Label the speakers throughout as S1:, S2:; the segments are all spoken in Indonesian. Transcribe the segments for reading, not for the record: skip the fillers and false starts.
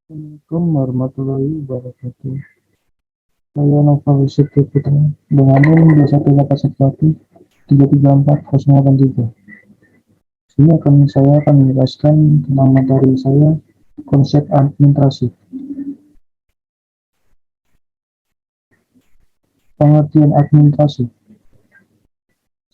S1: Assalamualaikum warahmatullahi wabarakatuh. Saya Nova Wisiti Putra dengan NIM 21813340883. Saya akan menjelaskan tentang materi saya, konsep administrasi. Pengertian administrasi.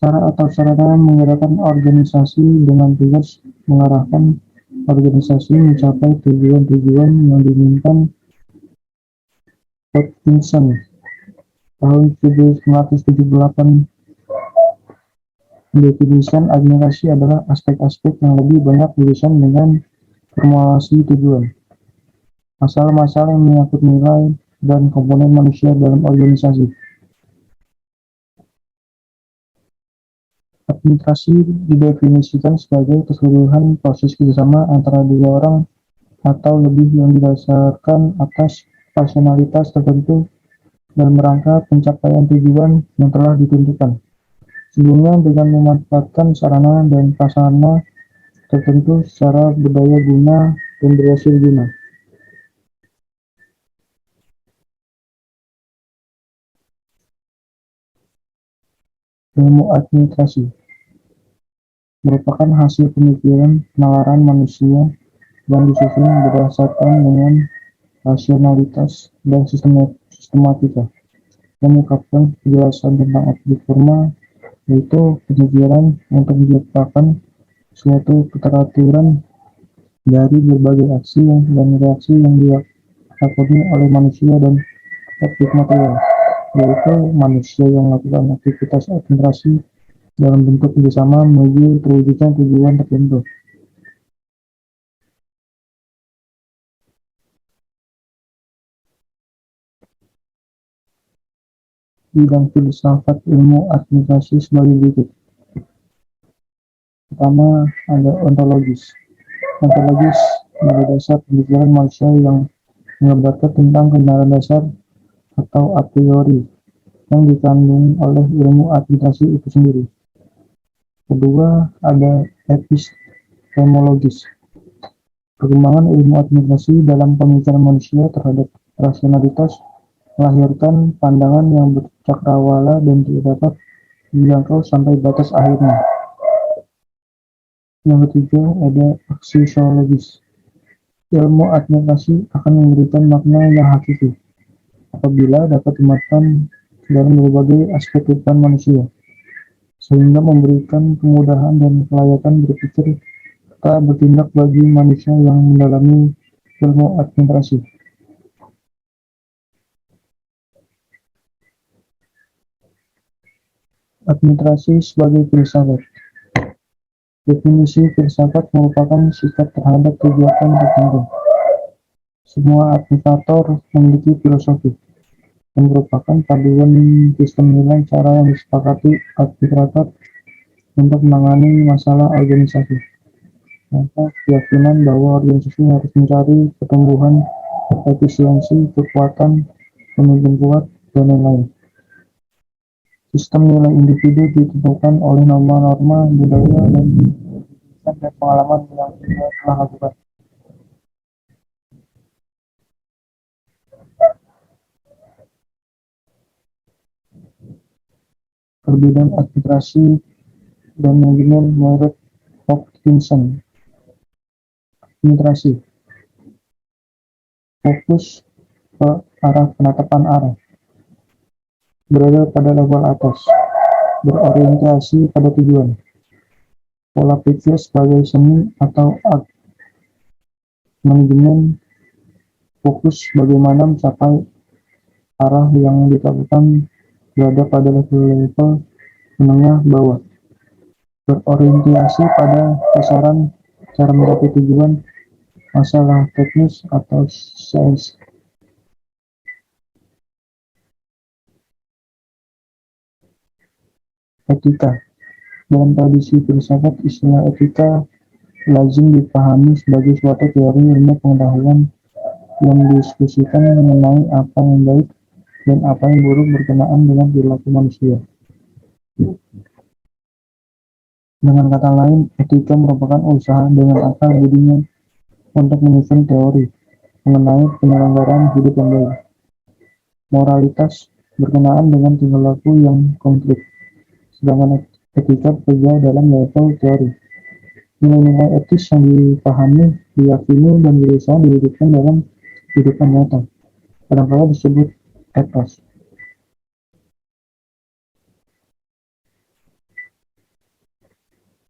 S1: Cara atau sarana menggerakkan organisasi dengan tugas mengarahkan organisasi mencapai tujuan-tujuan yang diinginkan. Hodgkinson tahun 1978 mendefinisikan administrasi adalah aspek-aspek yang lebih banyak urusan dengan formulasi tujuan, masalah-masalah yang menyangkut nilai dan komponen manusia dalam organisasi. Administrasi didefinisikan sebagai keseluruhan proses kerjasama antara dua orang atau lebih yang didasarkan atas rasionalitas tertentu dalam rangka pencapaian tujuan yang telah ditentukan. Sebelumnya dengan memanfaatkan sarana dan prasarana tertentu secara berdaya guna dan berhasil guna. Ilmu administrasi merupakan hasil pemikiran penalaran manusia yang disusun berdasarkan dengan rasionalitas dan sistematika, yang mengungkapkan penjelasan tentang objek formal, yaitu pemikiran untuk menciptakan suatu keteraturan dari berbagai aksi dan reaksi yang dilakoni oleh manusia dan objek material, yaitu manusia yang melakukan aktivitas administrasi dalam bentuk kerjasama menuju terwujudnya tujuan tertentu. Bidang filsafat ilmu administrasi sebagai berikut. Pertama, ada ontologis. Ontologis sebagai dasar pemikiran manusia yang mengabarkan tentang kebenaran dasar atau a priori yang dikandung oleh ilmu administrasi itu sendiri. Kedua, ada epistemologis. Perkembangan ilmu administrasi dalam pemikiran manusia terhadap rasionalitas melahirkan pandangan yang bercakrawala dan tidak dapat dijangkau sampai batas akhirnya. Yang ketiga, ada aksiologis. Ilmu administrasi akan memberikan makna yang hakiki apabila dapat dimakan dalam berbagai aspek kehidupan manusia, sehingga memberikan kemudahan dan kelayakan berpikir serta bertindak bagi manusia yang mendalami ilmu administrasi. Administrasi sebagai filsafat. Definisi filsafat merupakan sikap terhadap kegiatan tertentu. Semua administrator memiliki filosofi, yang merupakan paduan sistem nilai cara yang disepakati administrator untuk menangani masalah organisasi. Contoh, keyakinan bahwa organisasi harus mencari pertumbuhan, efisiensi, kekuatan, pemimpin kuat, dan lain-lain. Sistem nilai individu ditentukan oleh norma-norma budaya dan pengalaman yang dia telah lakukan. Perbedaan administrasi dan manajemen menurut Hodgkinson. Administrasi fokus ke arah penetapan arah, berada pada level atas, berorientasi pada tujuan, pola pikir sebagai seni atau art. Manajemen fokus bagaimana mencapai arah yang ditetapkan, berada pada level menengah bawah, berorientasi pada kisaran cara mencapai tujuan, masalah teknis atau sains. Etika. Dalam tradisi filsafat, istilah etika lazim dipahami sebagai suatu teori ilmu pengetahuan yang mendiskusikan mengenai apa yang baik dan apa yang buruk berkenaan dengan perilaku manusia. Dengan kata lain, etika merupakan usaha dengan akal budinya untuk menyusun teori mengenai penyelenggaraan hidup yang baik. Moralitas berkenaan dengan tingkah laku yang konkret, sedangkan etika bekerja dalam level teori. Nilai-nilai etis yang dipahami, diyakini, dan berusaha diwujudkan dalam kehidupan nyata, kadang-kala disebut etos.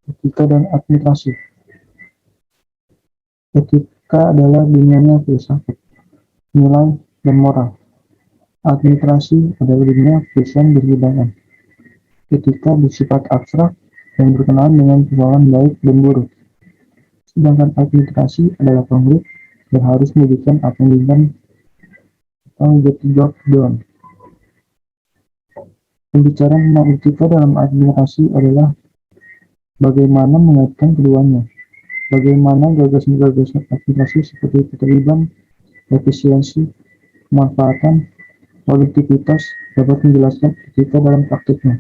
S1: Etika dan administrasi. Etika adalah dunianya filsafat, nilai, dan moral. Administrasi adalah dunia perusahaan berhidangan. Etika bersifat abstrak dan berkenaan dengan persoalan baik dan buruk. Sedangkan administrasi adalah konkret dan harus mewujudkan apa yang diinginkan atau get the job done. Pembicaraan tentang etika dalam administrasi adalah bagaimana mengaitkan keduanya. Bagaimana gagasan-gagasan administrasi seperti keterlibatan, efisiensi, pemanfaatan, produktivitas dapat menjelaskan etika dalam praktiknya.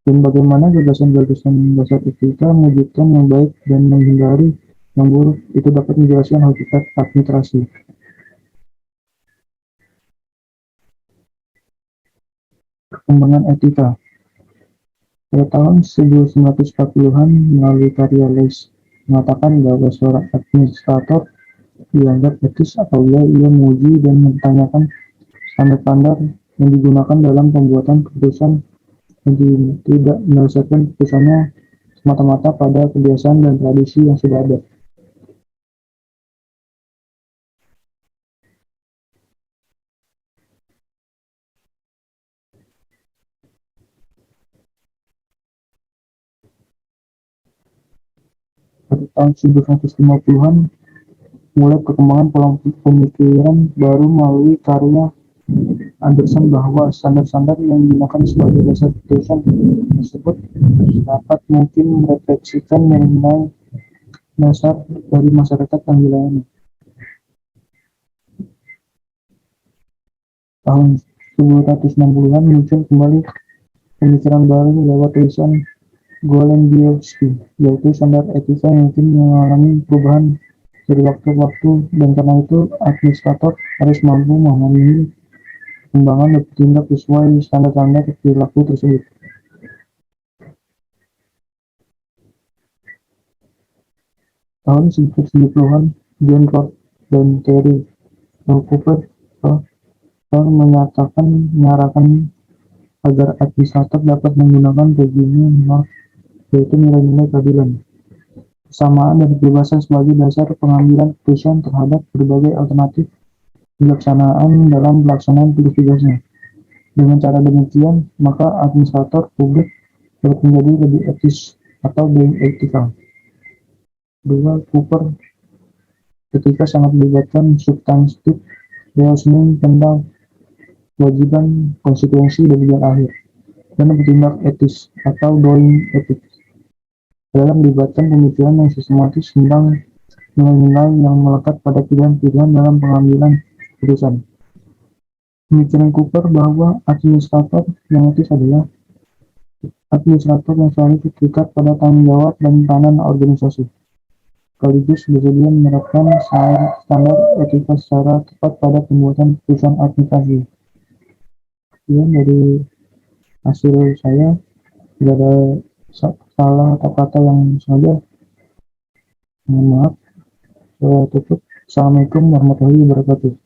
S1: Dan bagaimana gagasan-gagasan dasar etika mewujudkan yang baik dan menghindari yang buruk itu dapat menjelaskan hakikat administrasi. Perkembangan etika. Pada tahun 1940-an melalui karya Leys mengatakan bahwa seorang administrator dianggap etis apabila ia menguji dan mempertanyakan standar-standar yang digunakan dalam pembuatan keputusan dan tidak menyelesaikan keputusannya semata-mata pada kebiasaan dan tradisi yang sudah ada. Pada tahun 1950-an mulai perkembangan pola pemikiran baru melalui karya Anderson bahwa standar-standar yang digunakan sebagai dasar keputusan tersebut dapat mungkin merefleksikan nilai dasar dari masyarakat yang dilayani. Tahun 1960-an muncul kembali pemikiran baru lewat tulisan Golembiewski, yaitu standar etika yang mungkin mengalami perubahan dari waktu ke waktu, dan karena itu administrator harus mampu memahami perkembangan dan bertindak sesuai standar-standar perilaku tersebut. Tahun 1970-an, John Roth dan Terry Cooper menyarankan agar administrator dapat menggunakan regime North, yaitu nilai-nilai keadilan, kesamaan, dan kebebasan sebagai dasar pengambilan keputusan terhadap berbagai alternatif kebijaksanaan dalam pelaksanaan tugas-tugasnya. Dengan cara demikian, maka administrator publik dapat menjadi lebih etis atau being ethical. Kedua, Cooper ketika sangat melibatkan substantif reasoning tentang kewajiban, konsekuensi, dan tujuan akhir, dan bertindak etis atau doing ethics dalam melibatkan pemikiran yang sistematis tentang nilai-nilai yang melekat pada pilihan-pilihan dalam pengambilan keputusan. Pemikiran Cooper bahwa administrator yang etis adalah administrator yang selalu terikat pada tanggung jawab dan peranan organisasi, sekaligus bersedia menerapkan standar etika secara tepat pada pembuatan keputusan administrasi. Kemudian dari hasil saya tidak ada salah atau kata yang salah. Mohon maaf. Saya tutup. Assalamualaikum warahmatullahi wabarakatuh.